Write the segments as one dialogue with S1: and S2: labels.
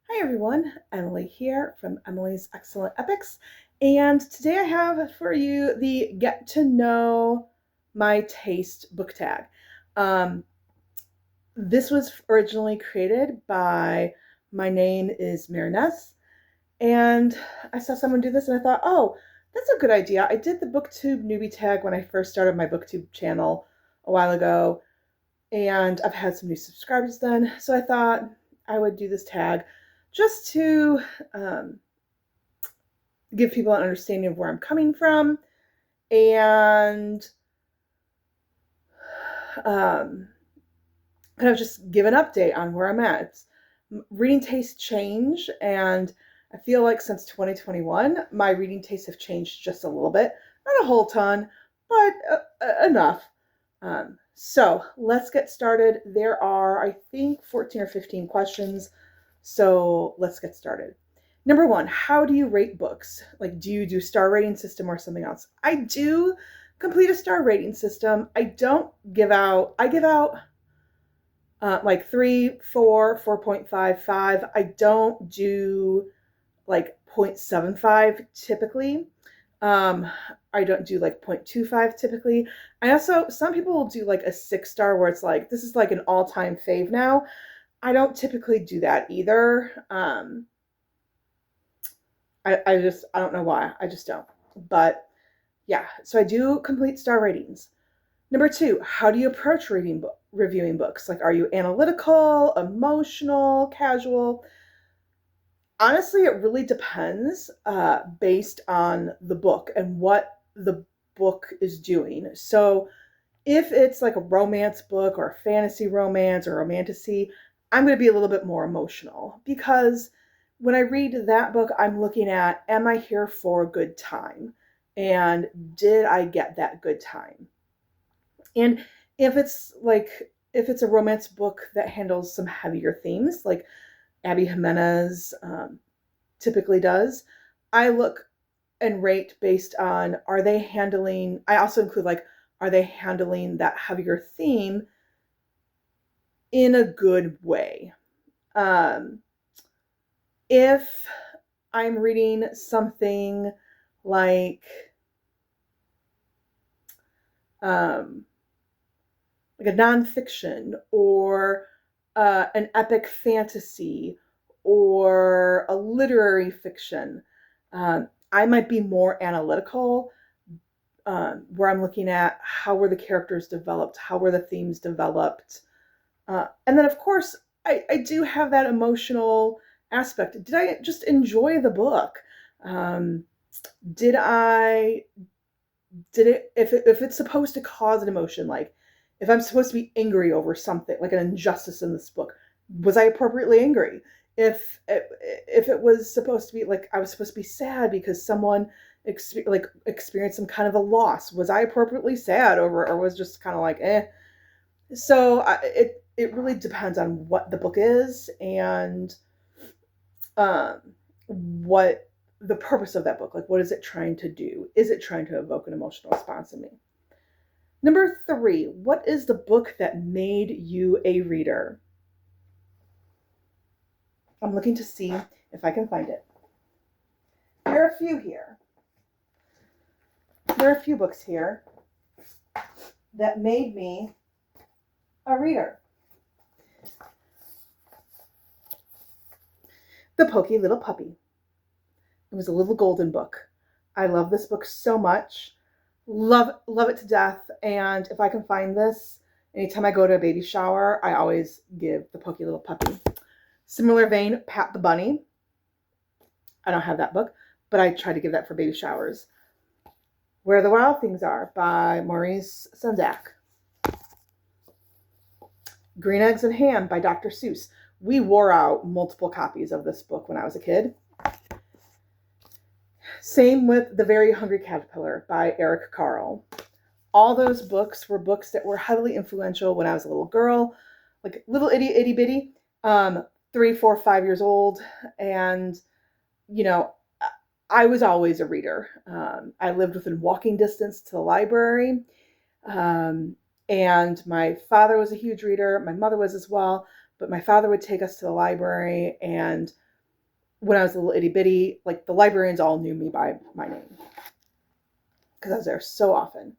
S1: Hi everyone, Emily here from Emily's Excellent Epics, and today I have for you the Get to Know My Taste book tag. Um, this was originally created by My Name is Mariness, and I saw someone do this and I thought, oh, that's a good idea. I did the BookTube newbie tag when I first started my BookTube channel a while ago, and I've had some new subscribers then, so I thought I would do this tag just to um, give people an understanding of where I'm coming from and um, kind of just give an update on where I'm at. Reading tastes change, and I feel like since 2021, my reading tastes have changed just a little bit. Not a whole ton, but enough. So let's get started. There are, I think, 14 or 15 questions. So let's get started. Number one, how do you rate books? Like, do you do star rating system or something else? I do complete a star rating system. I don't give out, I give out like 3, 4, 4.5, 5. I don't do like 0.75 typically. Um, I don't do like 0.25 typically. I also, some people will do like a 6 star where it's like, this is like an all time fave now. I don't typically do that either. I don't know why. I just don't. But yeah, so I do complete star ratings. Number two, how do you approach reviewing books? Like, are you analytical, emotional, casual? Honestly, it really depends based on the book and what the book is doing. So, if it's like a romance book or a fantasy romance or romantasy, I'm going to be a little bit more emotional because when I read that book, I'm looking at, am I here for a good time? And did I get that good time? And if it's a romance book that handles some heavier themes, like Abby Jimenez typically does, I look and rate based on, are they handling, I also include like, are they handling that heavier theme in a good way? Um, if I'm reading something like um, like a nonfiction or an epic fantasy or a literary fiction, I might be more analytical, where I'm looking at how were the characters developed, how were the themes developed, and then of course I do have that emotional aspect. Did I just enjoy the book? Um, did I did it if it's supposed to cause an emotion, like if I'm supposed to be angry over something like an injustice in this book, was I appropriately angry? If it was supposed to be like I was supposed to be sad because someone experienced some kind of a loss, was I appropriately sad over, or was just kind of like eh? So it really depends on what the book is and um, what the purpose of that book, like what is it trying to do? Is it trying to evoke an emotional response in me? Number three, what is the book that made you a reader? I'm looking to see if I can find it. There are a few here. There are a few books here that made me a reader. The Pokey Little Puppy. It was a little golden book. I love this book so much. Love it to death. And if I can find this, anytime I go to a baby shower, I always give the Pokey Little Puppy. Similar vein, Pat the Bunny. I don't have that book, but I try to give that for baby showers. Where the Wild Things Are by Maurice Sendak. Green Eggs and Ham by Dr. Seuss. We wore out multiple copies of this book when I was a kid. Same with The Very Hungry Caterpillar by Eric Carle. All those books were books that were heavily influential when I was a little girl, like little itty bitty, 3, 4, 5 years old. And, you know, I was always a reader. I lived within walking distance to the library. And my father was a huge reader. My mother was as well. But my father would take us to the library and when I was a little itty bitty, like the librarians all knew me by my name because I was there so often.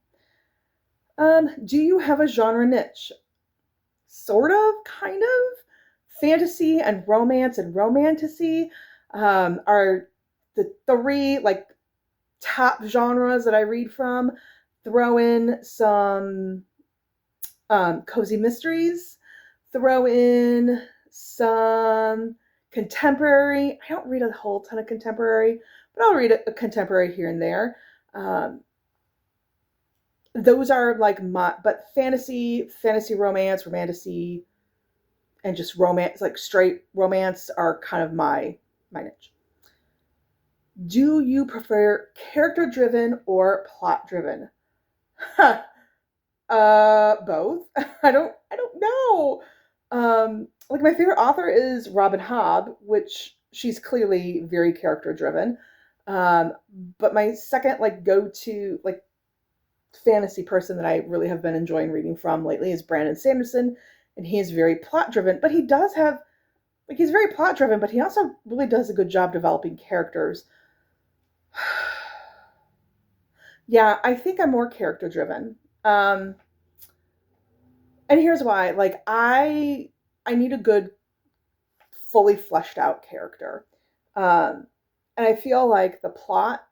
S1: Do you have a genre niche? Sort of, kind of. Fantasy and romantasy are the three like top genres that I read from. Throw in some cozy mysteries. Throw in some contemporary. I don't read a whole ton of contemporary, but I'll read a contemporary here and there. Um, those are like but fantasy romance, romantasy, and just romance, like straight romance, are kind of my niche. Do you prefer character driven or plot driven? Both. I don't know. Like my favorite author is Robin Hobb, which she's clearly very character driven. Um, but my second like go to like fantasy person that I really have been enjoying reading from lately is Brandon Sanderson, and he is very plot driven. But he does have like he's very plot driven, but he also really does a good job developing characters. Yeah, I think I'm more character driven. And here's why. Like I need a good fully fleshed out character. Um and I feel like the plot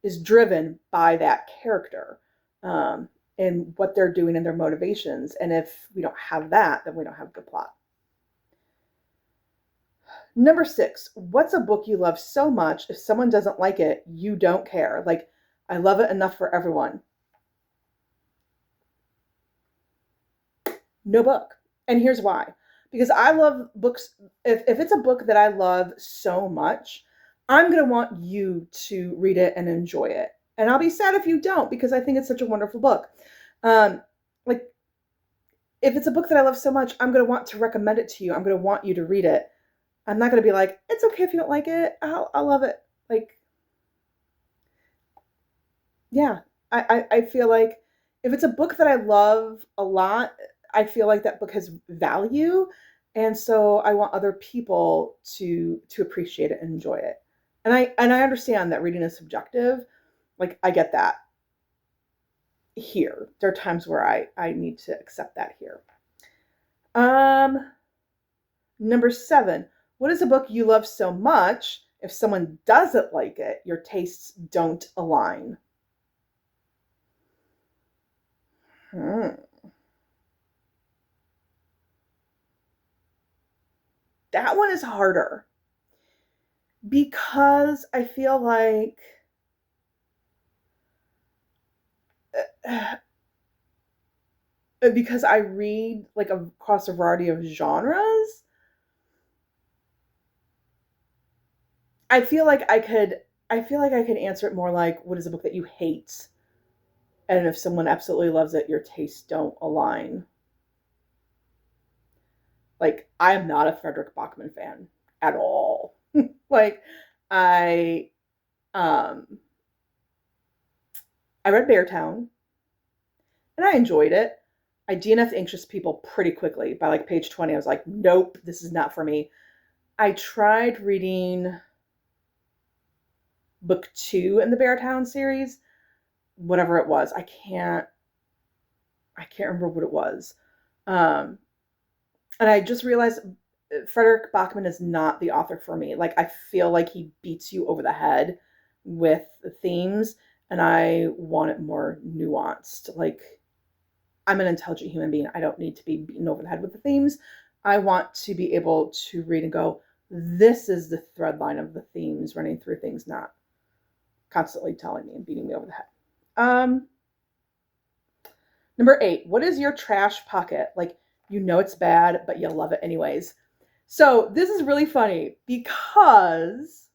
S1: is driven by that character. And what they're doing and their motivations. And if we don't have that, then we don't have the plot. Number 6, what's a book you love so much if someone doesn't like it, you don't care? Like, I love it enough for everyone. No book. And here's why. Because I love books. If it's a book that I love so much, I'm going to want you to read it and enjoy it. And I'll be sad if you don't because I think it's such a wonderful book. Um, like, if it's a book that I love so much, I'm going to want to recommend it to you. I'm going to want you to read it. I'm not going to be like, it's okay if you don't like it. I'll love it. Like, yeah, I feel like if it's a book that I love a lot, I feel like that book has value. And so I want other people to appreciate it and enjoy it. And I understand that reading is subjective. Like I get that here. There are times where I need to accept that here. Um Number 7, what is a book you love so much if someone doesn't like it, your tastes don't align? Hmm. That one is harder because I feel like because I read like across a variety of genres, I feel like I could answer it more like what is a book that you hate? And if someone absolutely loves it, your tastes don't align. Like I am not a Frederick Bachman fan at all. Like I um I read Beartown and I enjoyed it. I DNF'd Anxious People pretty quickly. By like page 20, I was like, nope, this is not for me. I tried reading book 2 in the Beartown series, whatever it was. I can't remember what it was. Um, and I just realized Frederick Bachman is not the author for me. Like I feel like he beats you over the head with the themes, and I want it more nuanced. Like I'm an intelligent human being. I don't need to be beaten over the head with the themes. I want to be able to read and go, this is the thread line of the themes running through things, not constantly telling me and beating me over the head. Um, Number 8, what is your trash pocket? Like, you know it's bad, but you love it anyways. So this is really funny because,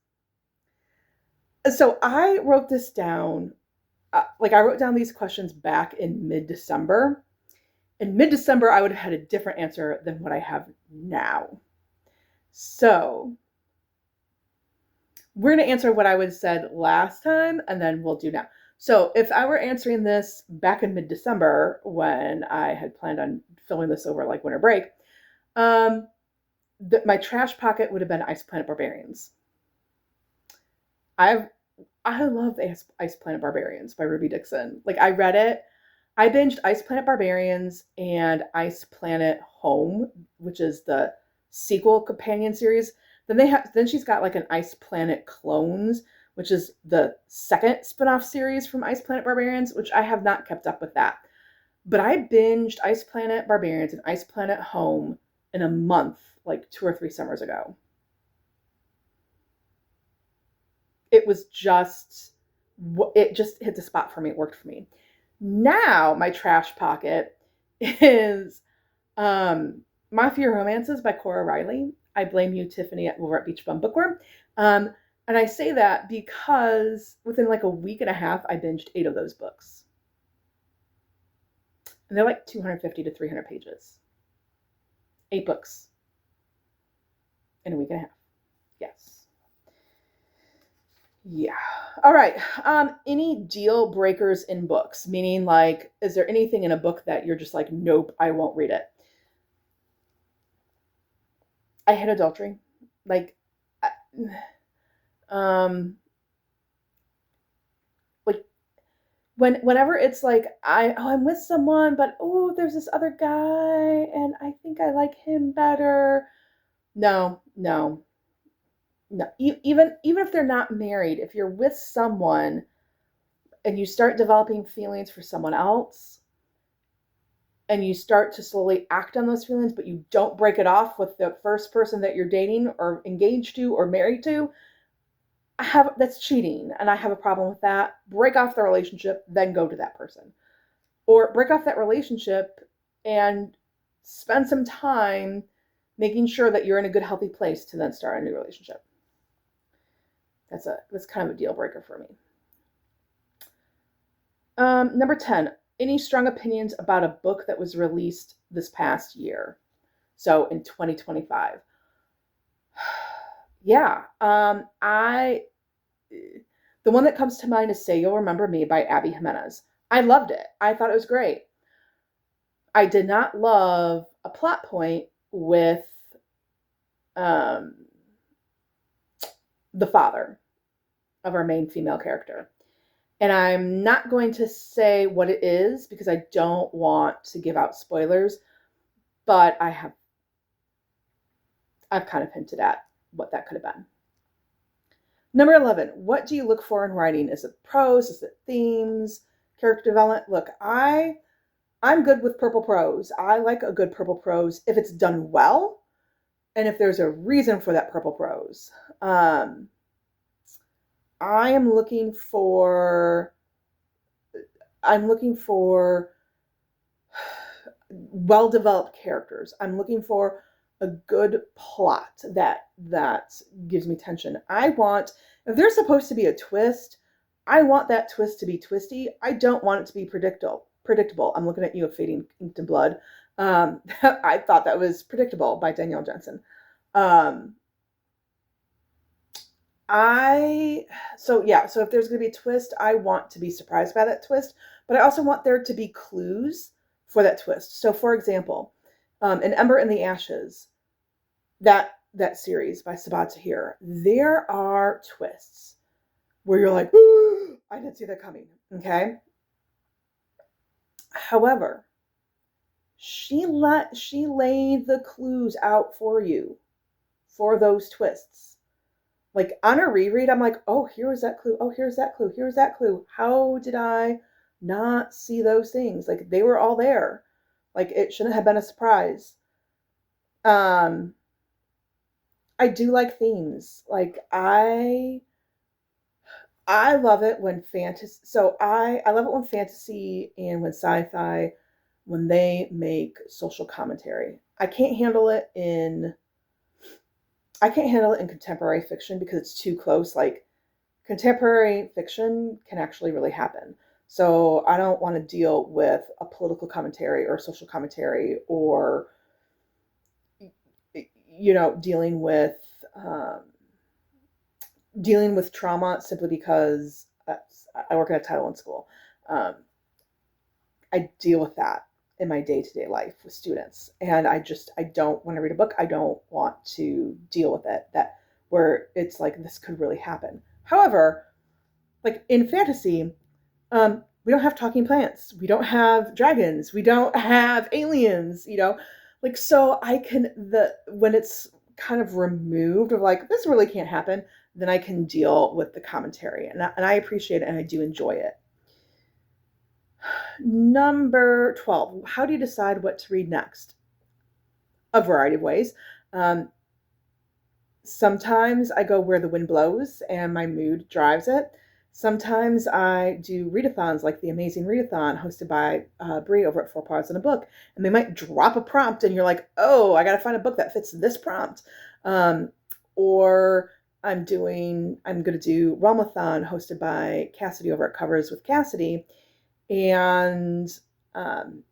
S1: so I wrote this down, like I wrote down these questions back in mid-December. In mid-December, I would have had a different answer than what I have now. So we're going to answer what I would have said last time, and then we'll do now. So if I were answering this back in mid-December when I had planned on filming this over like winter break, um, my trash pocket would have been Ice Planet Barbarians. I love Ice Planet Barbarians by Ruby Dixon. Like, I read it. I binged Ice Planet Barbarians and Ice Planet Home, which is the sequel companion series. Then she's got like an Ice Planet Clones, which is the second spin-off series from Ice Planet Barbarians, which I have not kept up with that. But I binged Ice Planet Barbarians and Ice Planet Home in a month, like 2 or 3 summers ago. It just hit the spot for me. It worked for me. Now my trash pocket is Mafia Romances by Cora Riley. I blame you, Tiffany, over at Beach Bum Bookworm. And I say that because within like a week and a half, I binged 8 of those books. And they're like 250 to 300 pages. 8 books in a week and a half. Yes. Yeah. All right. Any deal breakers in books? Meaning, like, is there anything in a book that you're just like, nope, I won't read it? I hate adultery. Like, like whenever it's like I'm with someone, but there's this other guy, and I think I like him better. No. Even if they're not married, if you're with someone and you start developing feelings for someone else, and you start to slowly act on those feelings, but you don't break it off with the first person that you're dating or engaged to or married to, that's cheating, and I have a problem with that. Break off the relationship, then go to that person. Or break off that relationship and spend some time making sure that you're in a good, healthy place to then start a new relationship. That's kind of a deal breaker for me. Number 10, any strong opinions about a book that was released this past year? So in 2025. Yeah. The one that comes to mind is Say You'll Remember Me by Abby Jimenez. I loved it. I thought it was great. I did not love a plot point with the father of our main female character. And I'm not going to say what it is because I don't want to give out spoilers, but I've kind of hinted at what that could have been. Number 11, what do you look for in writing? Is it prose? Is it themes? Character development? Look, I'm good with purple prose. I like a good purple prose if it's done well and if there's a reason for that purple prose. I'm looking for well-developed characters. I'm looking for a good plot that gives me tension. If there's supposed to be a twist, I want that twist to be twisty. I don't want it to be predictable. I'm looking at you, of Fading Inked in Blood. I thought that was predictable by Danielle Jensen. So if there's going to be a twist, I want to be surprised by that twist, but I also want there to be clues for that twist. So, for example, in Ember in the Ashes, that series by Sabaa Tahir, there are twists where you're like, I didn't see that coming. Okay. However, she laid the clues out for you for those twists. Like on a reread, I'm like, oh, here's that clue. Oh, here's that clue. Here's that clue. How did I not see those things? Like they were all there. Like it shouldn't have been a surprise. I do like themes. Like I love it when fantasy. So I love it when fantasy and when sci-fi, when they make social commentary. I can't handle it in contemporary fiction because it's too close. Like contemporary fiction can actually really happen. So I don't want to deal with a political commentary or social commentary or, dealing with trauma simply because I work at a Title I school. I deal with that. in my day-to-day life with students. And I don't want to read a book. I don't want to deal with it, that where it's like, this could really happen. However, like in fantasy, we don't have talking plants. We don't have dragons. We don't have aliens, like, so I can, when it's kind of removed of like, this really can't happen, then I can deal with the commentary, and I appreciate it and I do enjoy it. Number 12, how do you decide what to read next? A variety of ways. Sometimes I go where the wind blows and my mood drives it. Sometimes I do readathons, like the Amazing Readathon hosted by Brie over at 4 Paws in a Book, and they might drop a prompt and you're like, oh, I got to find a book that fits this prompt. Or I'm going to do Realmathon hosted by Cassidy over at Covers with Cassidy, and I'm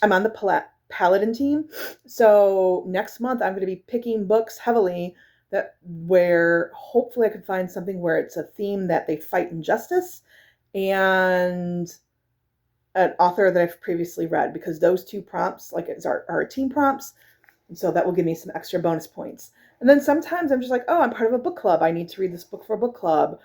S1: on the Paladin team. So next month I'm going to be picking books heavily where hopefully I can find something where it's a theme that they fight injustice and an author that I've previously read, because those two prompts, like, are team prompts, and so that will give me some extra bonus points. And then sometimes I'm just like, oh, I'm part of a book club. I need to read this book for a book club.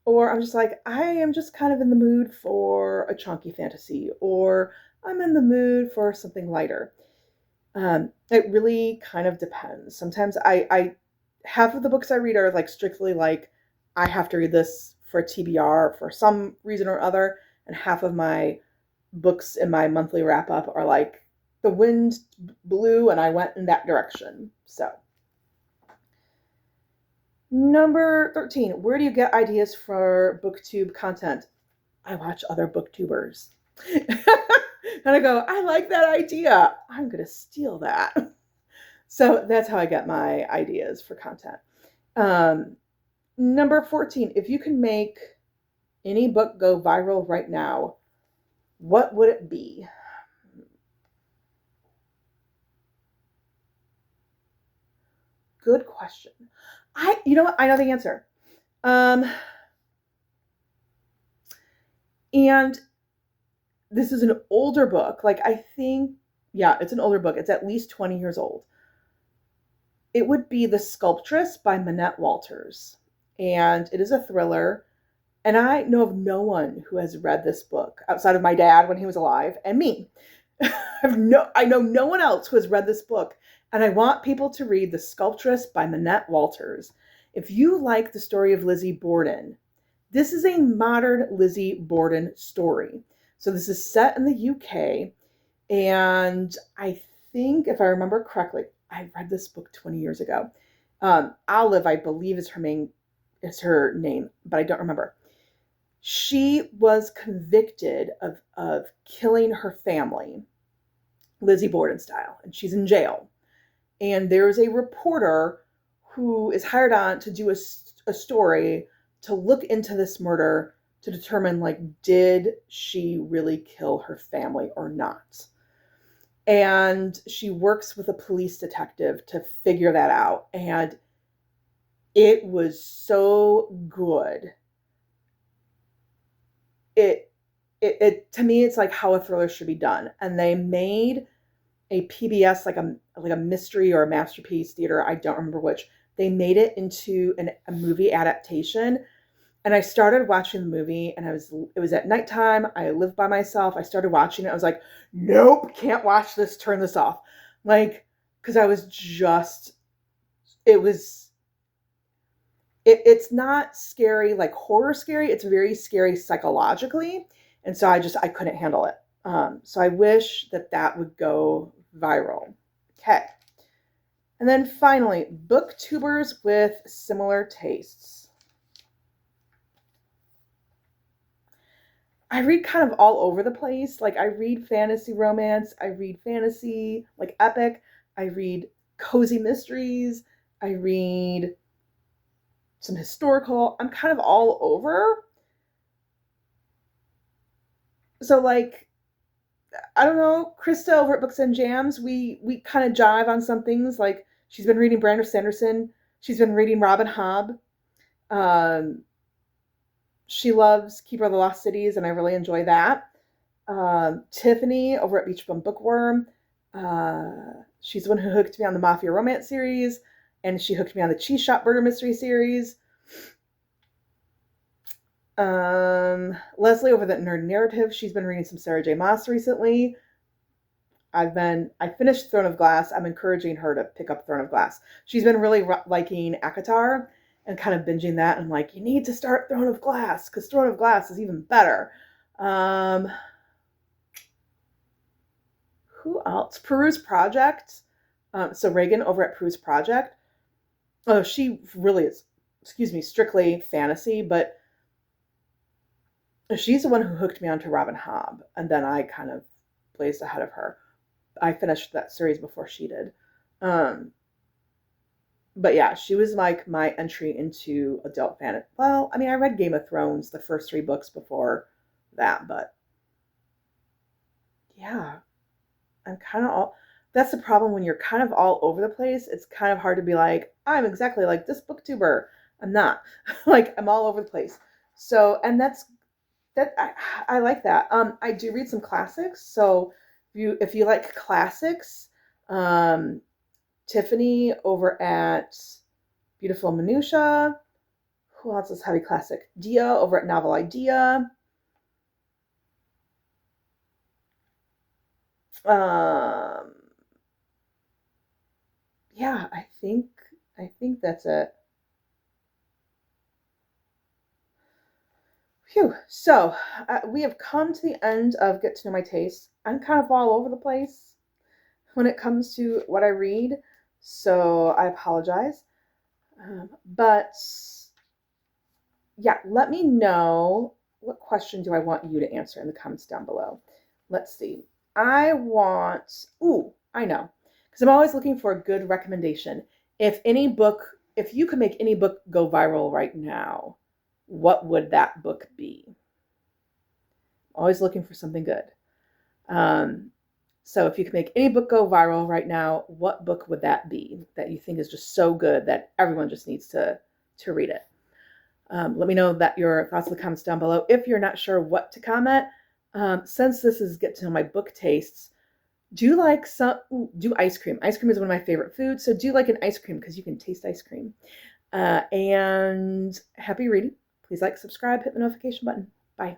S1: Or I'm just like, I am just kind of in the mood for a chunky fantasy, or I'm in the mood for something lighter. It really kind of depends. Sometimes I half of the books I read are like strictly like, I have to read this for TBR for some reason or other, and half of my books in my monthly wrap up are like, the wind blew and I went in that direction. So, number 13, where do you get ideas for booktube content? I watch other booktubers. And I go, I like that idea. I'm going to steal that. So that's how I get my ideas for content. Number 14, if you can make any book go viral right now, what would it be? Good question. You know what? I know the answer. And this is an older book. Like, I think, yeah, it's an older book. It's at least 20 years old. It would be The Sculptress by Minette Walters. And it is a thriller. And I know of no one who has read this book outside of my dad when he was alive and me. I know no one else who has read this book. And I want people to read The Sculptress by Minette Walters. If you like the story of Lizzie Borden, this is a modern Lizzie Borden story. So this is set in the UK. And I think, if I remember correctly, I read this book 20 years ago. Olive, I believe, is her name, but I don't remember. She was convicted of killing her family, Lizzie Borden style, and she's in jail. And there's a reporter who is hired on to do a story to look into this murder to determine, like, did she really kill her family or not? And she works with a police detective to figure that out. And it was so good. It to me, it's like how a thriller should be done. And they made a PBS, like a mystery or a masterpiece theater, I don't remember which. They made it into a movie adaptation. And I started watching the movie, and it was at nighttime. I lived by myself. I started watching it. I was like, nope, can't watch this. Turn this off. Like, because I was just, it's not scary, like horror scary. It's very scary psychologically. And so I couldn't handle it. So I wish that would go viral. Okay. And then finally, booktubers with similar tastes. I read kind of all over the place. Like, I read fantasy romance. I read fantasy, like, epic. I read cozy mysteries. I read some historical. I'm kind of all over. So, like, I don't know, Krista over at Books and Jams, we kind of jive on some things. Like, she's been reading Brandon Sanderson. She's been reading Robin Hobb. She loves Keeper of the Lost Cities, and I really enjoy that. Tiffany over at Beach Bum Bookworm. She's the one who hooked me on the Mafia Romance series, and she hooked me on the Cheese Shop Murder Mystery series. Leslie over at Nerd Narrative. She's been reading some Sarah J. Maas recently. I finished Throne of Glass. I'm encouraging her to pick up Throne of Glass. She's been really liking ACOTAR and kind of binging that. I'm like, you need to start Throne of Glass because Throne of Glass is even better. Who else? Peruse Project. So Reagan over at Peruse Project. Oh, she really is, strictly fantasy, but she's the one who hooked me onto Robin Hobb, and then I kind of blazed ahead of her. I finished that series before she did. But yeah, she was like my entry into adult fantasy. Well, I mean, I read Game of Thrones, the first 3 books before that, but yeah, I'm kind of all. That's the problem when you're kind of all over the place. It's kind of hard to be like, I'm exactly like this booktuber. I'm not. Like, I'm all over the place. So, and that I like that. I do read some classics. So if you like classics, Tiffany over at Beautiful Minutia. Who else is heavy classic? Dia over at Novel Idea. Yeah, I think that's it. Phew. So we have come to the end of Get to Know My Taste. I'm kind of all over the place when it comes to what I read, so I apologize. But yeah, let me know what question do I want you to answer in the comments down below. Let's see. I know, because I'm always looking for a good recommendation. If you could make any book go viral right now, what would that book be? Always looking for something good. So if you could make any book go viral right now, what book would that be that you think is just so good that everyone just needs to read it? Let me know your thoughts in the comments down below. If you're not sure what to comment, since this is Get to Know My Book Tastes, do ice cream. Ice cream is one of my favorite foods, so do like an ice cream because you can taste ice cream. And happy reading. Please like, subscribe, hit the notification button. Bye.